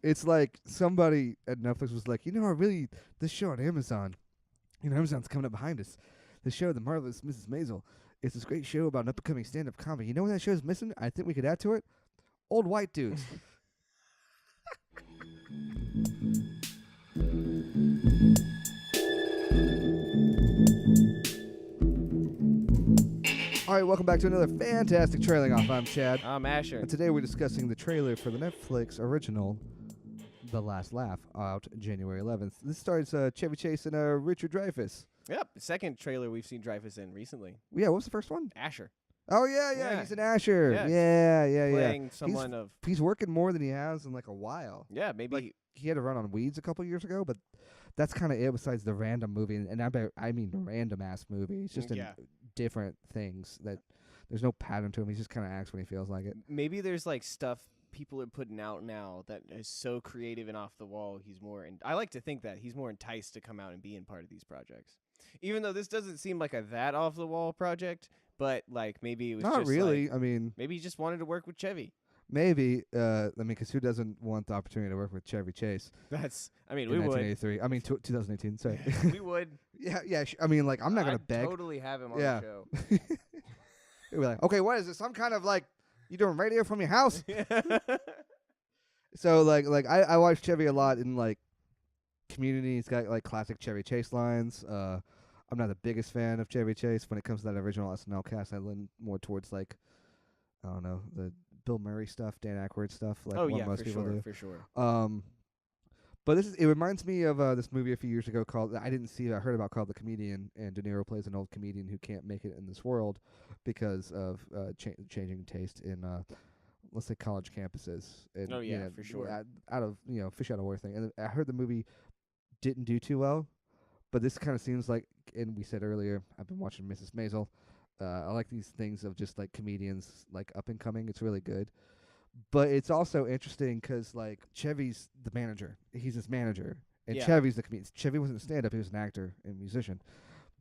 It's like somebody at Netflix was like, this show on Amazon, Amazon's coming up behind us. The show, The Marvelous Mrs. Maisel, it's this great show about an up-and-coming stand-up comedy. You know what that show's missing? I think we could add to it? Old white dudes. All right, welcome back to another fantastic Trailing Off. I'm Chad. I'm Asher. And today we're discussing the trailer for the Netflix original, The Last Laugh, out January 11th. This stars Chevy Chase and Richard Dreyfuss. Yep, second trailer we've seen Dreyfuss in recently. Yeah, what was the first one? Asher. Oh, yeah. He's an Asher. Yeah. Yeah. Playing someone He's working more than he has in like a while. Yeah, maybe. Like, he had a run on Weeds a couple years ago, but that's kind of it besides the random movie. And I mean random-ass movie. He's just in different things that there's no pattern to him. He just kind of acts when he feels like it. Maybe there's like stuff people are putting out now that is so creative and off the wall. I like to think that he's more enticed to come out and be in part of these projects. Even though this doesn't seem like that off the wall project, but like maybe it was not just really. Like, I mean, maybe he just wanted to work with Chevy. Maybe. Because who doesn't want the opportunity to work with Chevy Chase? We would. 1983. I mean, 2018. Sorry. We would. Yeah. I'm not gonna beg. Totally have him on the show. We'd be like, okay, what is this? Some kind of like you doing radio from your house? So like I watch Chevy a lot in like Community. He's got like classic Chevy Chase lines. I'm not the biggest fan of Chevy Chase when it comes to that original SNL cast. I lean more towards like I don't know, the Bill Murray stuff, Dan Aykroyd stuff, like what most people do. For sure. But it reminds me of this movie a few years ago called I heard about called The Comedian, and De Niro plays an old comedian who can't make it in this world because of changing taste in let's say college campuses. And, for sure. Out of fish out of water thing. And I heard the movie didn't do too well, but this kind of seems like, and we said earlier, I've been watching Mrs. Maisel. I like these things of just like comedians like up and coming. It's really good. But it's also interesting because like Chevy's the manager. He's his manager. And Chevy's the comedian. Chevy wasn't a stand-up. He was an actor and musician.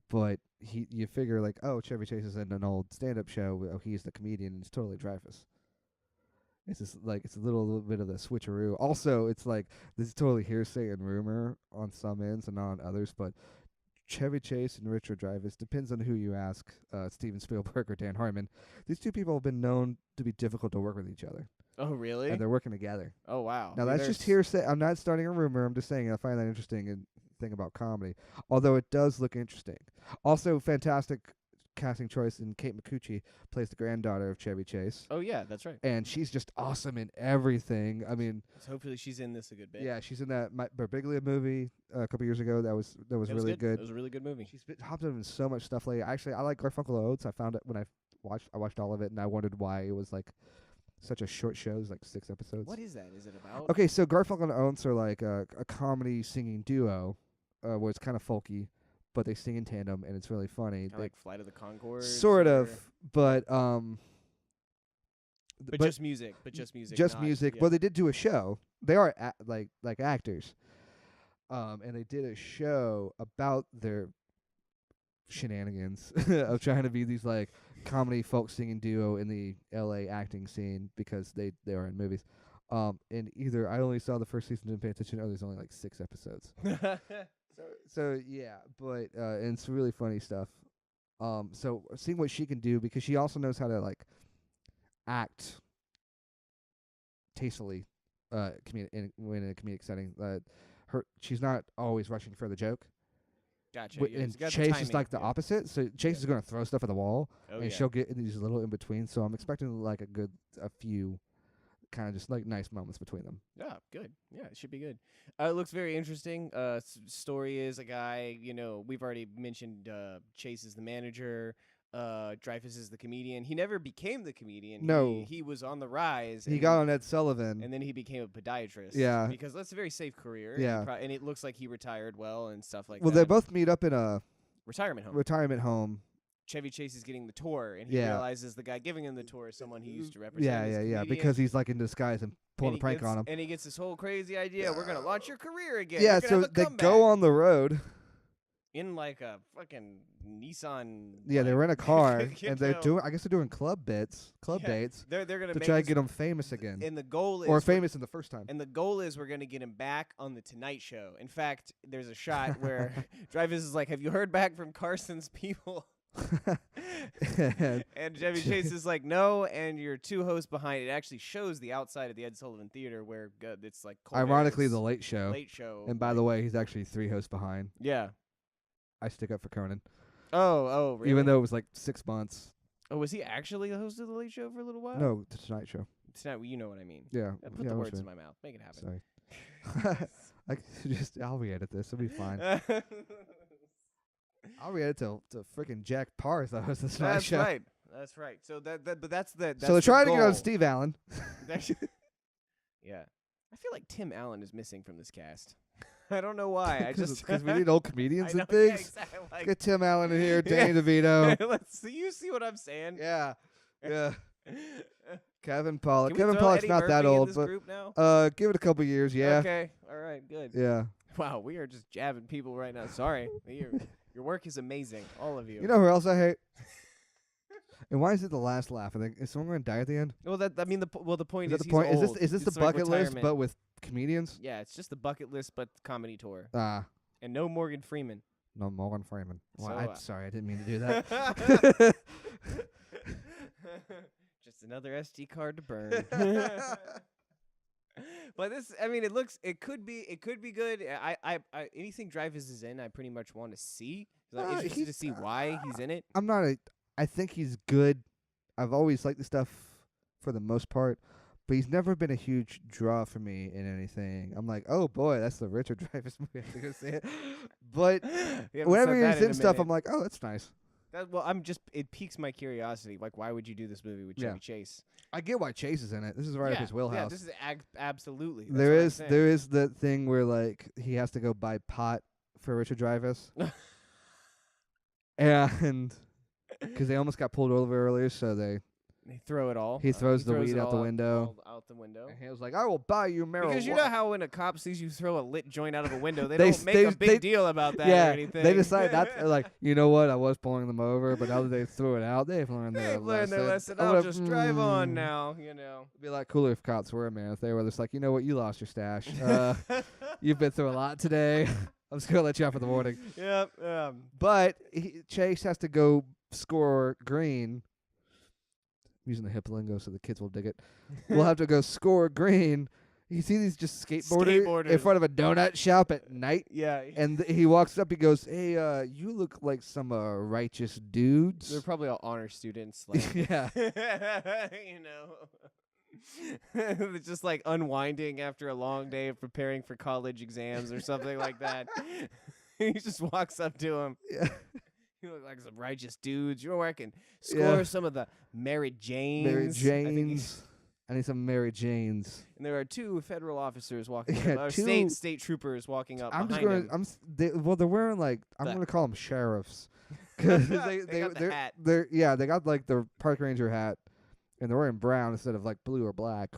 But you figure like, oh, Chevy Chase is in an old stand-up show. Oh, he's the comedian. And it's totally Dreyfuss. It's just like it's a little bit of the switcheroo. Also, it's like this is totally hearsay and rumor on some ends and not on others. But Chevy Chase and Richard Dreyfuss, depends on who you ask, Steven Spielberg or Dan Harmon. These two people have been known to be difficult to work with each other. Oh, really? And they're working together. Oh, wow. Now, that's just hearsay. I'm not starting a rumor. I'm just saying I find that interesting and thing about comedy. Although it does look interesting. Also, fantastic casting choice, and Kate McCucci plays the granddaughter of Chevy Chase. Oh, yeah, that's right. And she's just awesome in everything. I mean, so hopefully she's in this a good bit. Yeah, she's in that Berbiglia movie a couple years ago. That was really good. It was a really good movie. She's hopped up in so much stuff lately. Actually, I like Garfunkel Oates. I found it when I watched all of it, and I wondered why it was like such a short show. It was like 6 episodes. What is that? Is it about? Okay, so Garfunkel and Oates are like a comedy singing duo, where it's kind of folky, but they sing in tandem, and it's really funny. Like Flight of the Conchords? Sort of, but just music. Just music. Yeah. Well, they did do a show. They are like actors, and they did a show about their shenanigans of trying to be these like comedy folk singing duo in the LA acting scene because they are in movies. And either I only saw the first season, didn't pay attention, or there's only like 6 episodes. So yeah, but and it's really funny stuff. So seeing what she can do, because she also knows how to like act tastefully, in a comedic setting. She's not always rushing for the joke. Gotcha. And Chase is like the opposite. So Chase is going to throw stuff at the wall, and she'll get in these little in between. So I'm expecting like a few kind of just like nice moments between them. Yeah, good. Yeah, it should be good. It looks very interesting. Story is a guy, we've already mentioned Chase is the manager. Dreyfuss is the comedian. He never became the comedian. No. He was on the rise. He got on Ed Sullivan. And then he became a podiatrist. Yeah. Because that's a very safe career. Yeah. And it looks like he retired well and stuff like that. Well, they both meet up in a retirement home. Chevy Chase is getting the tour, and he realizes the guy giving him the tour is someone he used to represent. Yeah, because he's like in disguise and pulling a prank on him. And he gets this whole crazy idea, we're going to launch your career again. Yeah, so they go on the road. In like a fucking Nissan. Yeah, they like, rent a car you and they're know. doing. I guess they're doing club dates They're gonna to make try to us- get him famous again, And the goal is or famous in the first time. And the goal is we're gonna get him back on the Tonight Show. In fact, there's a shot where Dreyfuss is like, "Have you heard back from Carson's people?" And Chevy Chase is like, "No." And your two hosts behind it actually shows the outside of the Ed Sullivan Theater where it's like Ironically, Colbert's the Late Show. Late Show. And by like- the way, he's actually 3 hosts behind. yeah. I stick up for Conan, Oh, really? even though it was like 6 months. Oh, was he actually the host of the Late Show for a little while? No, the Tonight Show. Tonight, you know what I mean. Yeah, Put yeah, the I words was in my mouth. Make it happen. Sorry. I'll re-edit this. It'll be fine. I'll re-edit to freaking Jack Parr the host of the Tonight That's Show. right. That's right. So but that's the. So they're trying to get on Steve Allen. Yeah, I feel like Tim Allen is missing from this cast. I don't know why. I just because we need old comedians I know, and things. Yeah, exactly. Like, Get Tim Allen in here, Danny DeVito. let's see. You see what I'm saying? Yeah, yeah. Kevin Pollak. Can we Kevin throw Pollock's Eddie not that Murphy in old, this but group now? give it a couple years. Yeah, Okay. All right. Good. yeah. Wow, we are just jabbing people right now. Sorry. Your work is amazing, all of you. You know who else I hate? And why is it the last laugh? I think is someone going to die at the end? Well, the point Is is that the point? he's old. Is this the It's like bucket list, retirement. but with comedians? Yeah, it's just the bucket list, but comedy tour, Ah, and no Morgan Freeman. no, Morgan Freeman. Well, So, sorry, I didn't mean to do that. Just another SD card to burn. But this, I mean, it could be good. I anything Dreyfuss is in, I pretty much want to see. 'Cause I'm interested to see why he's in it. I think he's good. I've always liked the stuff for the most part, but he's never been a huge draw for me in anything. I'm like, oh boy, that's the Richard Dreyfuss movie. I have to go see it. But We haven't whenever said that he's in in a stuff, minute. I'm like, oh, that's nice. It piques my curiosity. Like, why would you do this movie with Yeah. Chevy Chase? I get why Chase is in it. This is right up his wheelhouse. Yeah, this is absolutely. That's There what I'm is saying. there is the thing where like he has to go buy pot for Richard Dreyfuss, and because they almost got pulled over earlier, so they They throw it all. he throws the throws weed it out the all window. Out the window. And he was like, "I will buy you marijuana." Because you know how when a cop sees you throw a lit joint out of a window, they They don't s- make they- a big they- deal about that yeah, or anything. they decide not to, like, you know what? I was pulling them over, but now that they threw it out, they've learned their They've learned their lesson. I'm I'll gonna- just drive on now, you know. It'd be a lot cooler if cops were, man. If they were just like, you know what? You lost your stash. You've been through a lot today. I'm just gonna let you out for the morning. Yep. But Chase has to go score green. I'm using the hip lingo so the kids will dig it. We'll have to go score green. You see these just skateboarders in Skateboarders. front of a donut shop at night, Yeah. and he walks up. He goes, "Hey, you look like some righteous dudes." They're probably all honor students, like Yeah. you know. They're just like unwinding after a long day of preparing for college exams or something like that. He just walks up to him. Yeah. You look like some righteous dudes. You're working. Score Yeah. some of the Mary Janes. Mary I think Janes. I need some Mary Janes. and there are two federal officers walking. Yeah, or two- state troopers walking up. I'm just behind going. him. They're wearing like I'm The- going to call them sheriffs, because They got the they're hat. they got like the park ranger hat, and they're wearing brown instead of like blue or black.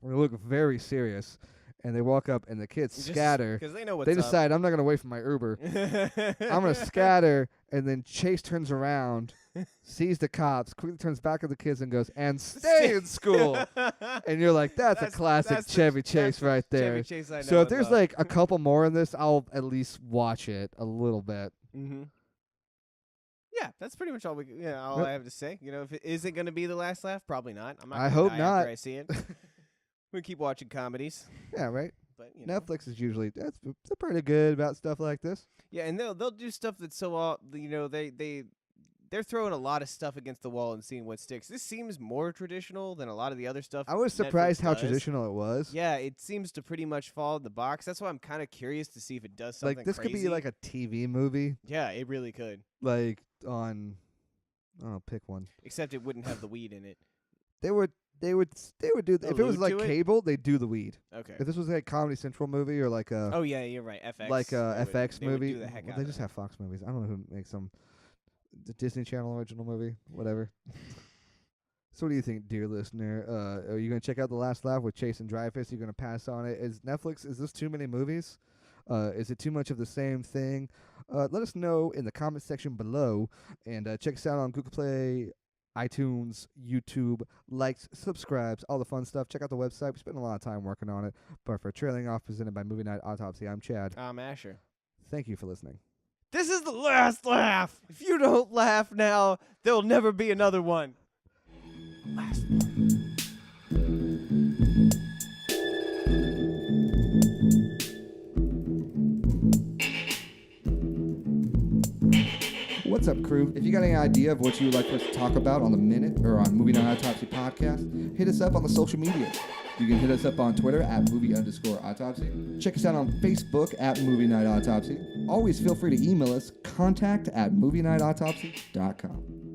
And they look very serious, and they walk up, and the kids scatter. because they know what's They up. decide I'm not going to wait for my Uber. I'm going to scatter, and then Chase turns around, sees the cops, quickly turns back at the kids, and goes, "And stay in school." And you're like, that's a classic that's the- Chevy that's Chase the right there. Chevy Chase I know So if and there's love. like a couple more in this, I'll at least watch it a little bit. Mm-hmm. Yeah, that's pretty much all all Yep. I have to say. You know, if it isn't going to be the last laugh, probably not. I'm not. I gonna hope die not. After I see it, we keep watching comedies, Yeah, right. but you know. Netflix is usually they're pretty good about stuff like this. Yeah, and they'll do stuff that's so they're throwing a lot of stuff against the wall and seeing what sticks. This seems more traditional than a lot of the other stuff. I was Netflix surprised how does. traditional it was. Yeah, it seems to pretty much follow the box. That's why I'm kind of curious to see if it does something Like this crazy. could be like a TV movie, Yeah, it really could. like on. I don't know, pick one. Except it wouldn't have the weed in it. They would do if it was Allude like to it? cable, they'd do the weed. Okay. If this was like a Comedy Central movie or like a Oh yeah, you're right. FX. like a they would- FX they would movie, do the heck well, out they of just it. have Fox movies. I don't know who makes them. The Disney Channel original movie, whatever. So what do you think, dear listener? Are you gonna check out The Last Laugh with Chase and Dreyfuss? You're gonna pass on it? Is Netflix? Is this too many movies? Is it too much of the same thing? Let us know in the comment section below, and check us out on Google Play, iTunes, YouTube, likes, subscribes, all the fun stuff. Check out the website. We spent a lot of time working on it. But for Trailing Off, presented by Movie Night Autopsy, I'm Chad. I'm Asher. Thank you for listening. This is the last laugh. If you don't laugh now, there'll never be another one. Last one. What's up, crew? If you got any idea of what you would like for us to talk about on The Minute or on Movie Night Autopsy Podcast, hit us up on the social media. You can hit us up on Twitter at movie_autopsy. Check us out on Facebook at Movie Night Autopsy. Always feel free to email us, contact@movienightautopsy.com.